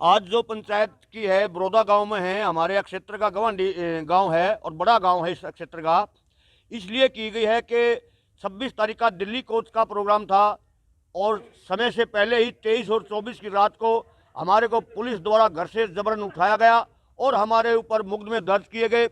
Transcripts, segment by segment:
आज जो पंचायत की है बरोदा गांव में है, हमारे क्षेत्र का गवांडी गांव है और बड़ा गांव है इस क्षेत्र का। इसलिए की गई है कि 26 तारीख का दिल्ली कोच का प्रोग्राम था और समय से पहले ही 23 और 24 की रात को हमारे को पुलिस द्वारा घर से जबरन उठाया गया और हमारे ऊपर मुकदमे दर्ज किए गए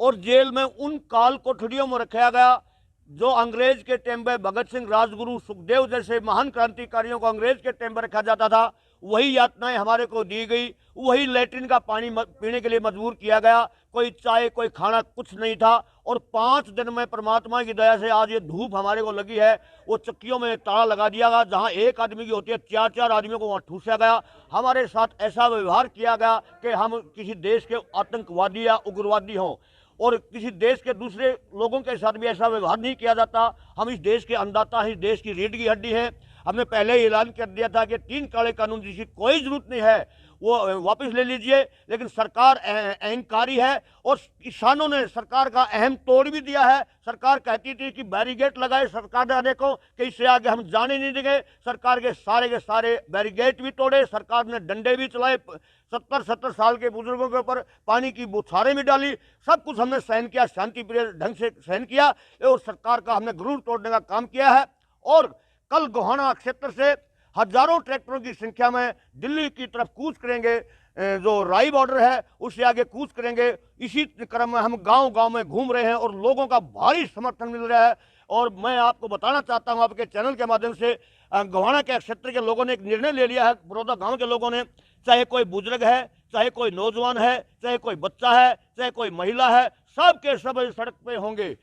और जेल में उन काल कोठरियों में रखा गया जो अंग्रेज के टाइम में भगत सिंह, राजगुरु, सुखदेव जैसे महान क्रांतिकारियों को अंग्रेज के टाइम में रखा जाता था। वही यातनाएं हमारे को दी गई, वही लैट्रिन का पानी पीने के लिए मजबूर किया गया। कोई चाय, कोई खाना, कुछ नहीं था। और 5 दिन में परमात्मा की दया से आज ये धूप हमारे को लगी है। वो चक्कियों में ताला लगा दिया गया, जहां एक आदमी की होती है 4-4 आदमियों को वहां ठूसा गया। हमारे साथ ऐसा व्यवहार किया गया कि हम किसी देश के आतंकवादी या उग्रवादी हों और किसी देश के दूसरे लोगों के साथ भी ऐसा व्यवहार नहीं किया जाता। हम इस देश के अन्नदाता हैं, इस देश की रीढ़ की हड्डी है। हमने पहले ही ऐलान कर दिया था कि 3 काले कानून जिसकी कोई जरूरत नहीं है वो वापस ले लीजिए, लेकिन सरकार अहंकारी है और किसानों ने सरकार का अहम तोड़ भी दिया है। सरकार कहती थी कि बैरिगेट लगाए सरकार ने देखो कि इससे आगे हम जाने नहीं देंगे। सरकार के सारे बैरिगेट भी तोड़े, सरकार ने डंडे भी चलाए, 70-70 साल के बुजुर्गों के ऊपर पानी की बौछारें भी डाली। सब कुछ हमने सहन किया, शांतिप्रिय ढंग से सहन किया और सरकार का हमने गुरूर तोड़ने का काम किया है। और कल गोहाना क्षेत्र से हजारों ट्रैक्टरों की संख्या में दिल्ली की तरफ कूच करेंगे, जो राई बॉर्डर है उससे आगे कूच करेंगे। इसी क्रम में हम गांव गांव में घूम रहे हैं और लोगों का भारी समर्थन मिल रहा है। और मैं आपको बताना चाहता हूं आपके चैनल के माध्यम से, गोहाना के क्षेत्र के लोगों ने एक निर्णय ले लिया है, बरोदा गांव के लोगों ने, चाहे कोई बुजुर्ग है, चाहे कोई नौजवान है, चाहे कोई बच्चा है, चाहे कोई महिला है, सब के सब सड़क पे होंगे,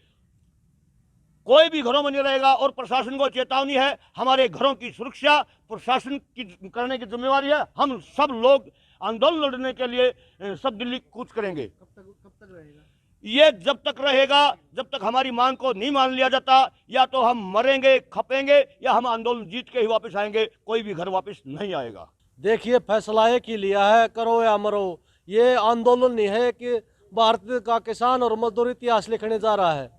कोई भी घरों में नहीं रहेगा। और प्रशासन को चेतावनी है, हमारे घरों की सुरक्षा प्रशासन की करने की जिम्मेवारी है। हम सब लोग आंदोलन लड़ने के लिए सब दिल्ली कूच करेंगे। कब तक रहेगा ये? जब तक रहेगा जब तक हमारी मांग को नहीं मान लिया जाता। या तो हम मरेंगे, खपेंगे, या हम आंदोलन जीत के ही वापस आएंगे। कोई भी घर वापस नहीं आएगा। देखिए, फैसला एक ही लिया है, करो या मरो। ये आंदोलन नहीं है कि भारत का किसान और मजदूर इतिहास लिखने जा रहा है।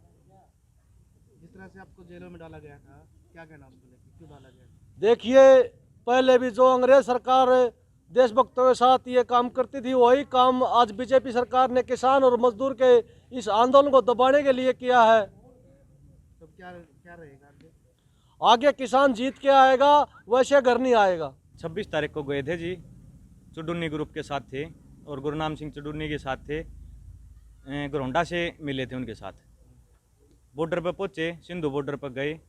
जिस तरह से आपको जेलों में डाला गया था, क्या कहना आपको लेकर, क्यों डाला गया? देखिए, पहले भी जो अंग्रेज सरकार देशभक्तों के साथ ये काम करती थी, वही काम आज बीजेपी सरकार ने किसान और मजदूर के इस आंदोलन को दबाने के लिए किया है। तो क्या रहेगा आगे? आगे किसान जीत के आएगा, वैसे घर नहीं आएगा। 26 तारीख को गए थे जी, चुडुन्नी ग्रुप के साथ थे और गुरुनाम सिंह चुडुन्नी के साथ थे। घरोंडा से मिले थे उनके साथ। बॉर्डर पर पहुंचे, सिंधु बॉर्डर पर गए,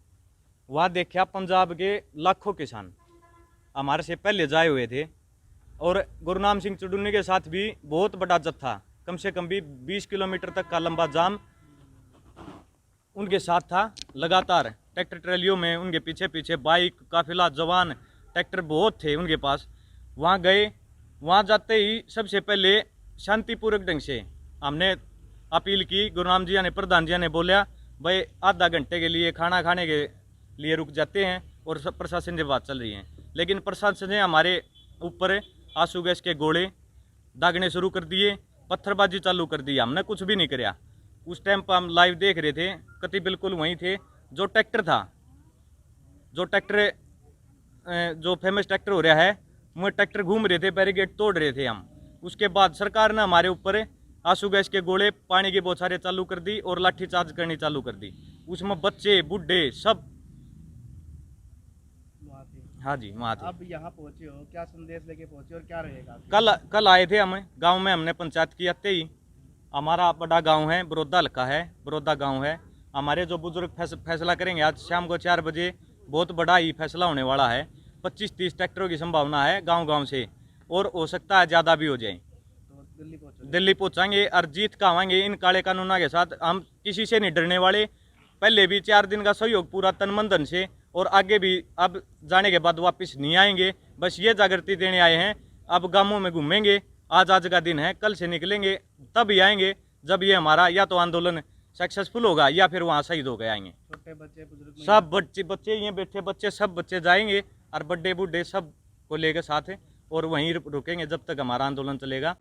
वहाँ देखा पंजाब के लाखों किसान हमारे से पहले जाए हुए थे। और गुरुनाम सिंह चुडुन्नी के साथ भी बहुत बड़ा जत्था, कम से कम भी 20 किलोमीटर तक का लंबा जाम उनके साथ था। लगातार ट्रैक्टर ट्रैलियों में उनके पीछे पीछे बाइक, काफिला, जवान, ट्रैक्टर बहुत थे उनके पास। वहाँ गए, वहाँ जाते ही सबसे पहले शांतिपूर्वक ढंग से हमने अपील की। गुरुनाम जी ने, प्रधान जी ने बोला भाई आधा घंटे के लिए खाना खाने के लिए रुक जाते हैं और सब प्रशासन से बात चल रही है। लेकिन प्रशासन ने हमारे ऊपर आंसू गैस के गोले दागने शुरू कर दिए, पत्थरबाजी चालू कर दी। हमने कुछ भी नहीं कराया। उस टाइम पर हम लाइव देख रहे थे, कति बिल्कुल वहीं थे। जो ट्रैक्टर था, जो फेमस ट्रैक्टर हो रहा है, वो ट्रैक्टर घूम रहे थे, बैरिकेड तोड़ रहे थे हम। उसके बाद सरकार ने हमारे ऊपर आंसू गैस के गोले, पानी की बौछारें चालू कर दी और लाठीचार्ज करनी चालू कर दी। उसमें बच्चे, बूढ़े सब। हाँ जी, वहाँ थे। अब यहाँ पहुँचे हो, क्या संदेश लेके पहुँचे और क्या रहेगा? कल आए थे हम गांव में। हमने पंचायत की आते ही, हमारा बड़ा गांव है, बरोदा हल्का है, बरोदा गांव है। हमारे जो बुजुर्ग फैसला करेंगे आज शाम को 4 बजे, बहुत बड़ा ही फैसला होने वाला है। 25-30 ट्रैक्टरों की संभावना है गांव से, और हो सकता है ज़्यादा भी हो जाए। तो दिल्ली पहुँचाएंगे और जीत का आवाएंगे इन काले कानूनों के साथ। हम किसी से नहीं डरने वाले। पहले भी 4 दिन का सहयोग पूरा तन मन धन से, और आगे भी अब जाने के बाद वापस नहीं आएंगे। बस ये जागृति देने आए हैं। अब गांवों में घूमेंगे, आज का दिन है, कल से निकलेंगे, तब ही आएंगे जब ये हमारा या तो आंदोलन सक्सेसफुल होगा या फिर वहाँ शहीद हो गए आएंगे। छोटे बच्चे, बुजुर्ग, सब बच्चे ये बैठे बच्चे, सब बच्चे जाएंगे और बड़े बूढ़े सब को लेकर साथ है, और वहीं रुकेंगे जब तक हमारा आंदोलन चलेगा।